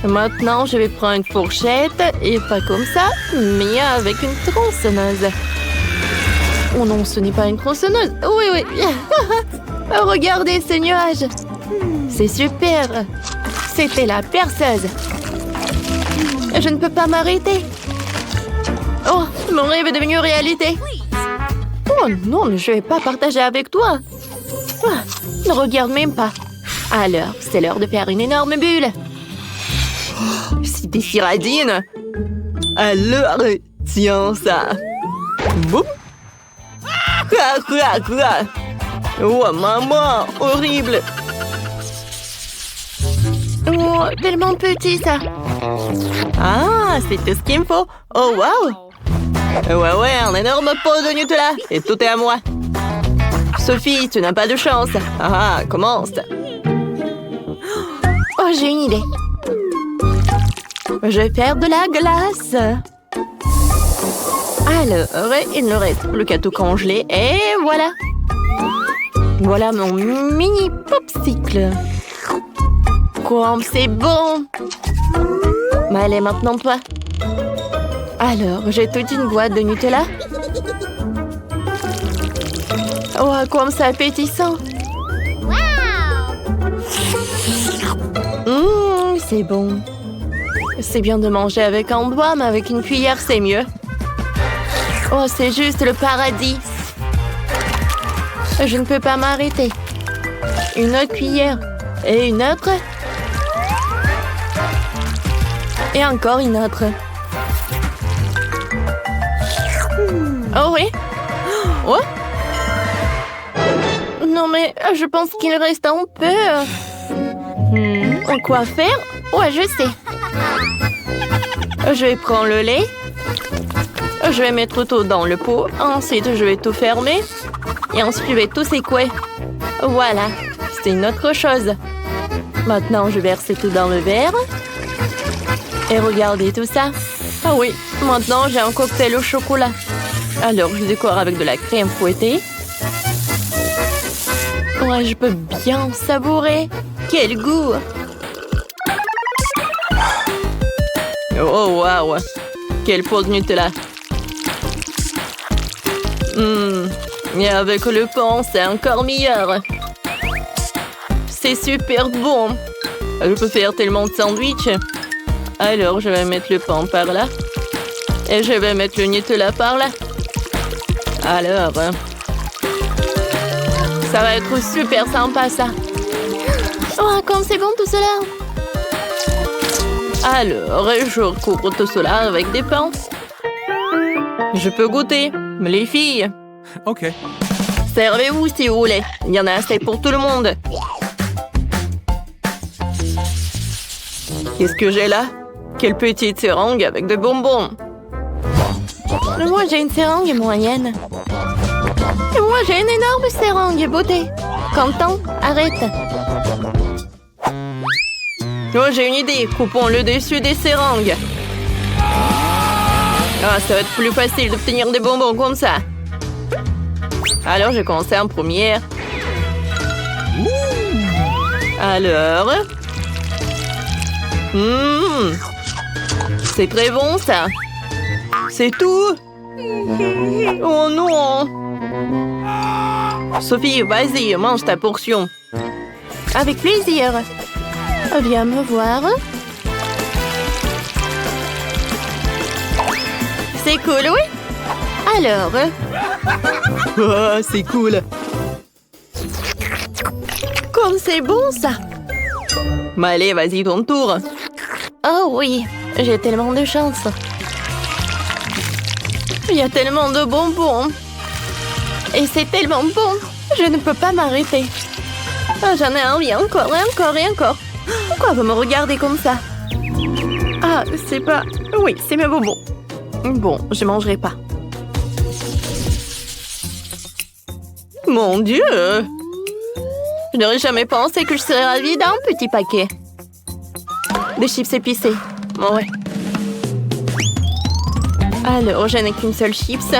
Maintenant, je vais prendre une fourchette, et pas comme ça, mais avec une tronçonneuse. Oh non, ce n'est pas une tronçonneuse. Oui, oui. Regardez ce nuage. C'est super. C'était la perceuse. Je ne peux pas m'arrêter. Oh, mon rêve est devenu réalité. Oh non, mais je ne vais pas partager avec toi. Ah, ne regarde même pas. Alors, c'est l'heure de faire une énorme bulle. Si t'es si radine. Alors, tiens ça. Boum. Oh, maman, horrible. Oh, tellement petit ça. Ah, c'est tout ce qu'il me faut. Oh, wow. Ouais, un énorme pot de Nutella. Et tout est à moi. Sophie, tu n'as pas de chance. Ah, commence. Oh, j'ai une idée. Je vais faire de la glace. Alors, il ne reste plus qu'à tout congeler. Et voilà. Voilà mon mini popsicle. Comme c'est bon. Mais allez, maintenant toi. Alors, j'ai toute une boîte de Nutella. Oh, comme c'est appétissant. C'est bon. C'est bien de manger avec un doigt, mais avec une cuillère, c'est mieux. Oh, c'est juste le paradis. Je ne peux pas m'arrêter. Une autre cuillère. Et une autre. Et encore une autre. Oh oui. Oh. Non mais je pense qu'il reste un peu. Quoi faire? Ouais, je sais. Je vais prendre le lait. Je vais mettre tout dans le pot. Ensuite, je vais tout fermer. Et ensuite, je vais tout secouer. Voilà. C'est une autre chose. Maintenant, je verse tout dans le verre. Et regardez tout ça. Ah oui, maintenant, j'ai un cocktail au chocolat. Alors, je décore avec de la crème fouettée. Ouais, je peux bien savourer. Quel goût! Oh, waouh! Quel pot de Nutella! Et avec le pain, c'est encore meilleur. C'est super bon. Je peux faire tellement de sandwichs. Alors, je vais mettre le pain par là. Et je vais mettre le Nutella par là. Alors, ça va être super sympa, ça. Oh, comme c'est bon tout cela! Alors, je recouvre tout cela avec des pains. Je peux goûter, mais les filles. Ok. Servez-vous si vous voulez. Il y en a assez pour tout le monde. Qu'est-ce que j'ai là? Quelle petite seringue avec des bonbons. Moi, j'ai une seringue moyenne. Et moi, j'ai une énorme seringue beauté. Quentin, arrête. Oh, j'ai une idée. Coupons le dessus des seringues. Ah, ça va être plus facile d'obtenir des bonbons comme ça. Alors, je vais commencer en première. Alors... C'est très bon, ça. C'est tout. Oh non. Sophie, vas-y, mange ta portion. Avec plaisir. Viens me voir. C'est cool, oui? Alors... Oh, c'est cool. Comme c'est bon, ça. Mais allez, vas-y, ton tour. Oh oui, j'ai tellement de chance. Il y a tellement de bonbons. Et c'est tellement bon. Je ne peux pas m'arrêter. Oh, j'en ai envie encore et encore et encore. Pourquoi vous me regardez comme ça? Ah, c'est pas... Oui, c'est mes bonbons. Bon, je mangerai pas. Mon Dieu! Je n'aurais jamais pensé que je serais ravie d'un petit paquet. Des chips épicés. Ouais. Alors, je n'ai qu'une seule chips.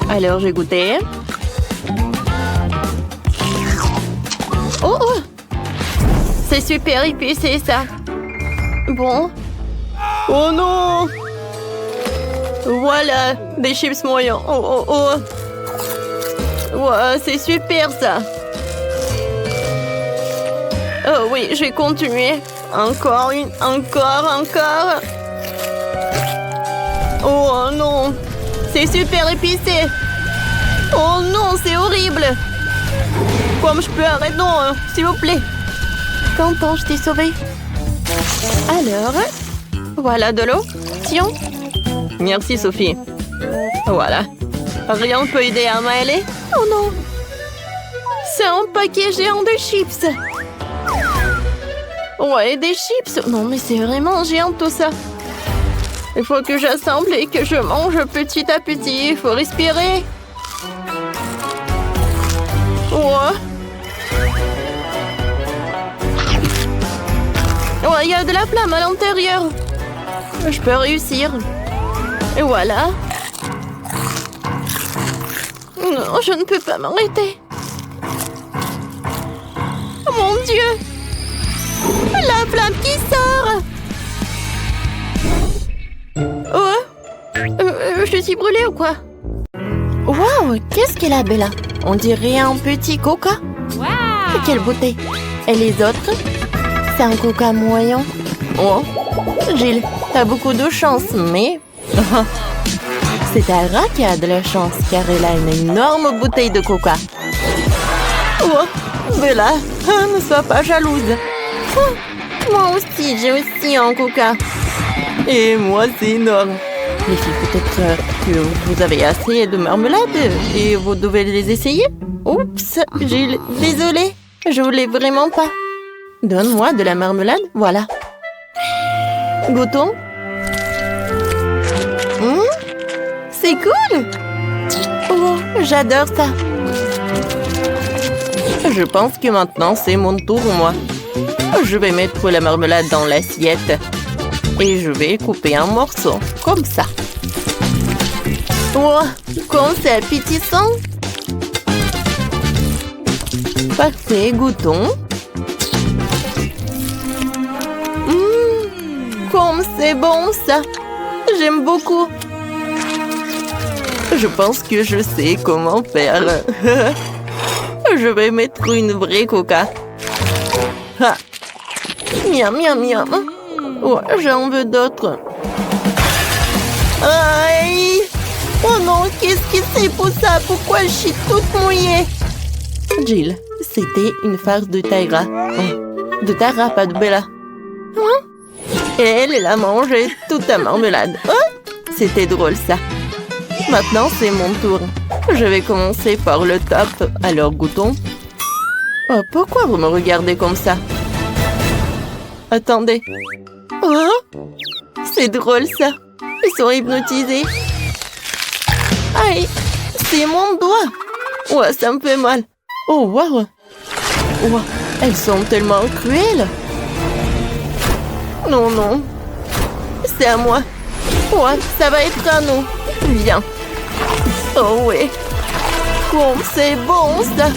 Alors, j'ai goûté. Oh! C'est super épicé, ça. Bon. Oh non! Voilà, des chips moyens. Oh, oh, oh. Ouais, c'est super, ça. Oh oui, je vais continuer. Encore une, encore. Oh non, c'est super épicé. Oh non, c'est horrible. Comme je peux arrêter? Non, s'il vous plaît. Content, je t'ai sauvé. Alors, voilà de l'eau. Tiens. Merci, Sophie. Voilà. Rien ne peut aider à m'aider. Oh non. C'est un paquet géant de chips. Ouais, des chips. Non, mais c'est vraiment géant tout ça. Il faut que j'assemble et que je mange petit à petit. Il faut respirer. Ouais. Ouais, il y a de la flamme à l'intérieur. Je peux réussir. Et voilà. Non, je ne peux pas m'arrêter. Oh mon Dieu! La flamme qui sort! Oh! Je suis brûlée ou quoi? Waouh! Qu'est-ce qu'elle a, Bella? On dirait un petit coca. Wow! Quelle beauté! Et les autres? C'est un coca moyen. Oh! Gilles, t'as beaucoup de chance, mais... C'est Tara qui a de la chance, car elle a une énorme bouteille de coca. Oh, Bella, ne sois pas jalouse. Oh, moi aussi, j'ai aussi un coca. Et moi, c'est énorme. Les filles, peut-être que vous avez assez de marmelade et vous devez les essayer. Oups, Gilles, désolée, je voulais vraiment pas. Donne-moi de la marmelade, voilà. Goûtons. C'est cool! Oh, j'adore ça! Je pense que maintenant, c'est mon tour, moi. Je vais mettre la marmelade dans l'assiette. Et je vais couper un morceau, comme ça. Oh, comme c'est appétissant! Parfait, goûtons. Comme c'est bon, ça! J'aime beaucoup! Je pense que je sais comment faire. Je vais mettre une vraie coca. Ah. Miam, miam, miam. Oh, j'en veux d'autres. Aïe! Oh non, qu'est-ce que c'est pour ça? Pourquoi je suis toute mouillée? Jill, c'était une farce de Tyra. Oh, de Tara, pas de Bella. Hein? Et elle a mangé toute la marmelade. Oh, c'était drôle, ça. Maintenant, c'est mon tour. Je vais commencer par le top. Alors, goûtons. Oh, pourquoi vous me regardez comme ça? Attendez. Oh, c'est drôle, ça. Ils sont hypnotisés. Aïe, c'est mon doigt. Ouais, ça me fait mal. Oh, waouh. Wow, elles sont tellement cruelles. Non, non. C'est à moi. Ouais, ça va être à nous. Viens. Oh oui. Oh, c'est bon, ça.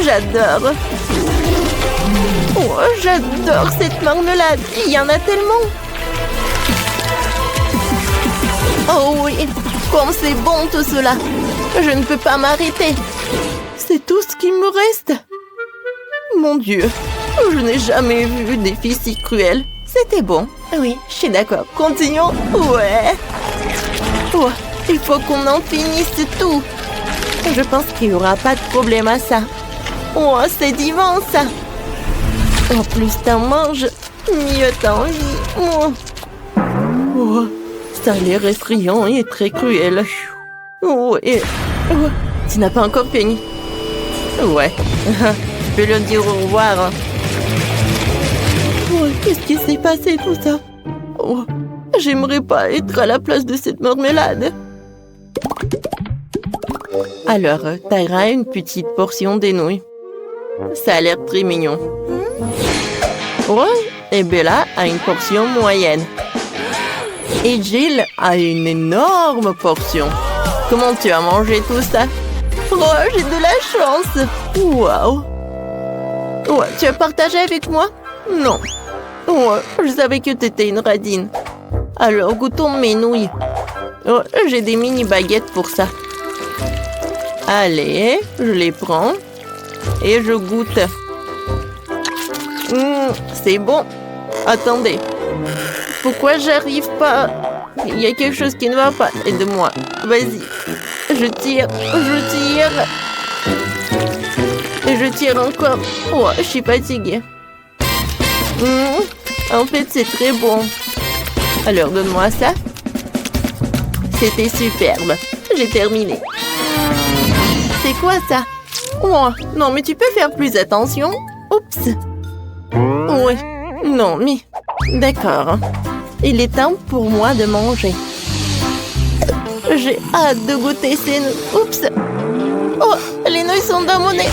J'adore. Oh, j'adore cette marmelade. Il y en a tellement. Oh oui. Comme c'est bon tout cela. Je ne peux pas m'arrêter. C'est tout ce qui me reste. Mon Dieu. Je n'ai jamais vu des filles si cruelles. C'était bon. Oui, je suis d'accord. Continuons. Ouais. Oh, il faut qu'on en finisse tout. Je pense qu'il n'y aura pas de problème à ça. Oh, c'est divin, ça. En plus t'en manges, mieux t'en vis. Oh. Oh, ça a l'air effrayant et très cruel. Oh, et... oh, tu n'as pas encore fini. Ouais. Je peux lui dire au revoir. Oh, qu'est-ce qui s'est passé tout ça? Oh, J'aimerais pas être à la place de cette marmelade. Alors, Tyra, une petite portion des nouilles. Ça a l'air très mignon. Ouais, et Bella a une portion moyenne. Et Jill a une énorme portion. Comment tu as mangé tout ça? Oh, j'ai de la chance. Waouh. Ouais, tu as partagé avec moi? Non. Ouais, je savais que tu étais une radine. Alors, goûtons mes nouilles. Oh, j'ai des mini baguettes pour ça. Allez, je les prends. Et je goûte. C'est bon. Attendez. Pourquoi j'arrive pas? Il y a quelque chose qui ne va pas. Aide-moi. Vas-y. Je tire. Et je tire encore. Oh, je suis fatiguée. En fait, c'est très bon. Alors, donne-moi ça. C'était superbe. J'ai terminé. C'est quoi ça? Oh, non, mais tu peux faire plus attention. Oups. Ouais. Non, mais... D'accord. Il est temps pour moi de manger. J'ai hâte de goûter ces nouilles. Oups. Oh, les nouilles sont dans mon nez.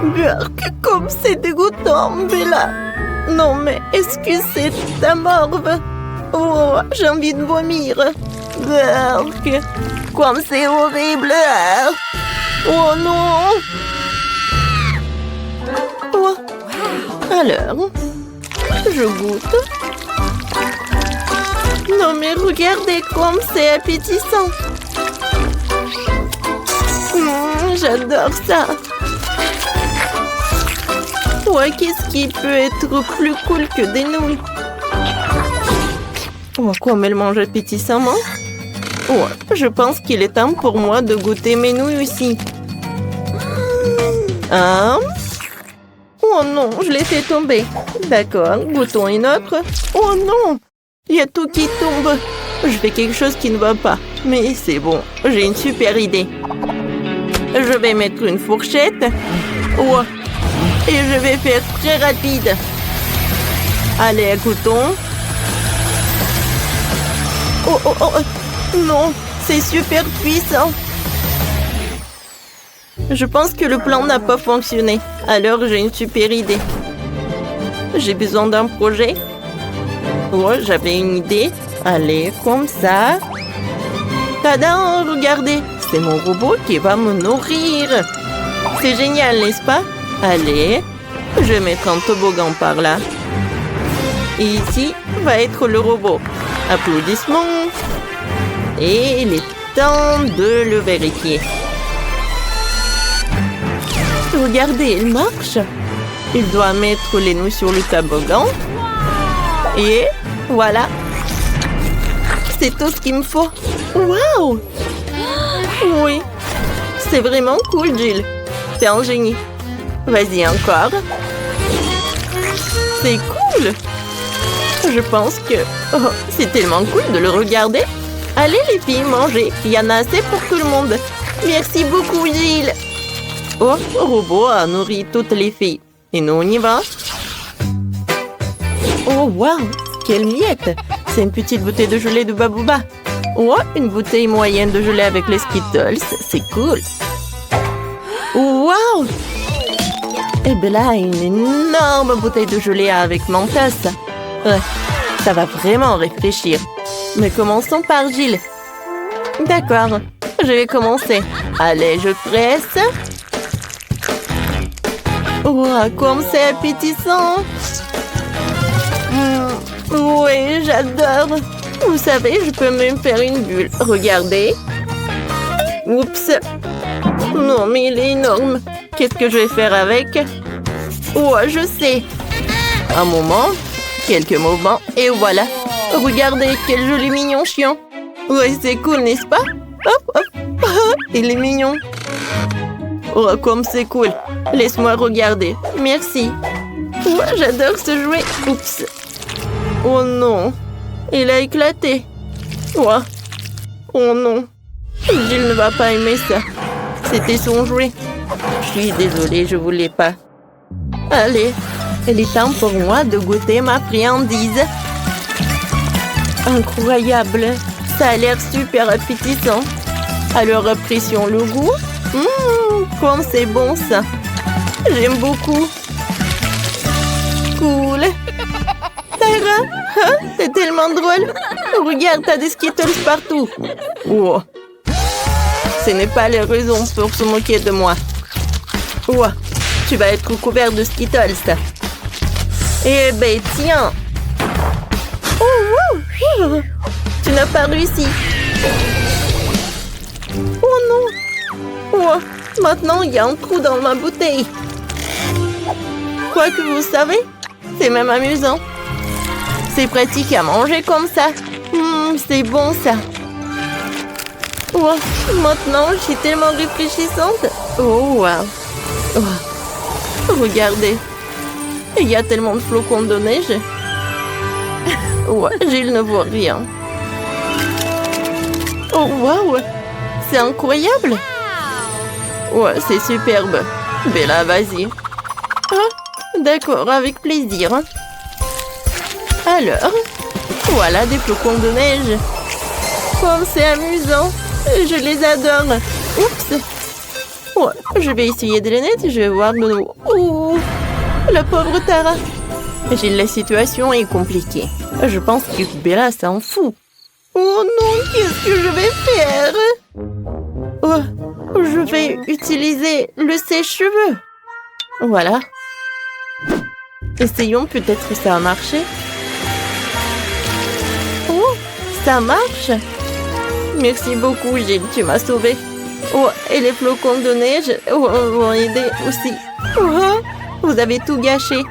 Burk, comme c'est dégoûtant, Bella. Non, mais est-ce que c'est ta morve? Oh, j'ai envie de vomir. Burk, comme c'est horrible. Oh non. Oh. Alors, je goûte. Non, mais regardez comme c'est appétissant. J'adore ça. Ouais, qu'est-ce qui peut être plus cool que des nouilles? Oh, comme elle mange appétissamment. Ouais, je pense qu'il est temps pour moi de goûter mes nouilles aussi. Oh non, je l'ai fait tomber. D'accord, goûtons une autre. Oh non, il y a tout qui tombe. Je fais quelque chose qui ne va pas. Mais c'est bon, j'ai une super idée. Je vais mettre une fourchette. Ouais. Et je vais faire très rapide. Allez, goûtons. Oh. Non, c'est super puissant. Je pense que le plan n'a pas fonctionné. Alors, j'ai une super idée. J'ai besoin d'un projet. Oh, j'avais une idée. Allez, comme ça. Tada, regardez. C'est mon robot qui va me nourrir. C'est génial, n'est-ce pas? Allez, je vais mettre un toboggan par là. Et ici va être le robot. Applaudissements. Et il est temps de le vérifier. Regardez, il marche. Il doit mettre les nouilles sur le toboggan. Et voilà. C'est tout ce qu'il me faut. Waouh! Oui. C'est vraiment cool, Jill. T'es un génie. Vas-y encore. C'est cool. Je pense que... Oh, c'est tellement cool de le regarder. Allez les filles, mangez. Il y en a assez pour tout le monde. Merci beaucoup, Jill. Oh, le robot a nourri toutes les filles. Et nous, on y va. Oh, waouh. Quelle miette. C'est une petite bouteille de gelée de Babouba. Oh, une bouteille moyenne de gelée avec les Skittles. C'est cool. Waouh. Et Bella a une énorme bouteille de gelée avec Mentos. Ouais, ça va vraiment réfléchir. Mais commençons par Jill. D'accord, je vais commencer. Allez, je presse. Wow, comme c'est appétissant. Oui, j'adore. Vous savez, je peux même faire une bulle. Regardez. Oups. Non, mais il est énorme. Qu'est-ce que je vais faire avec? Oh, je sais. Un moment. Quelques mouvements. Et voilà. Regardez, quel joli mignon chien. Ouais, c'est cool, n'est-ce pas? Hop, hop. Il est mignon. Oh, comme c'est cool. Laisse-moi regarder. Merci. Ouais, j'adore ce jouet. Oups. Oh non. Il a éclaté. Ouais. Oh non. Jill ne va pas aimer ça. C'était son jouet. Je suis désolée, je voulais pas. Allez, il est temps pour moi de goûter ma friandise. Incroyable. Ça a l'air super appétissant. Alors apprécions le goût. Comme c'est bon ça. J'aime beaucoup. Cool. Tyra, hein? C'est tellement drôle. Regarde, t'as des Skittles partout. Oh. Ce n'est pas la raison pour se moquer de moi. Oh. Tu vas être couvert de Skittles. Eh ben, tiens. Oh, wow. Tu n'as pas réussi. Oh non. Oh. Maintenant, il y a un trou dans ma bouteille. Quoi que vous savez, c'est même amusant. C'est pratique à manger comme ça. C'est bon ça. Oh, maintenant, je suis tellement réfléchissante. Oh, wow. Oh. Regardez. Il y a tellement de flocons de neige. Ouais, Gilles ne voit rien. Oh, wow. C'est incroyable. Ouais, c'est superbe. Bella, vas-y. Ah, d'accord, avec plaisir. Alors, voilà des flocons de neige. Comme c'est amusant. Je les adore. Oups. Ouais, je vais essayer de les nettoyer. Je vais voir de nouveau. Oh, la pauvre Tara. Gilles, la situation est compliquée. Je pense que Bella s'en fout. Oh non, qu'est-ce que je vais faire? Oh, je vais utiliser le sèche-cheveux. Voilà. Essayons, peut-être que ça a marché. Oh, ça marche. Merci beaucoup, Gilles, tu m'as sauvée. Oh, et les flocons de neige vont aider aussi. Oh, vous avez tout gâché.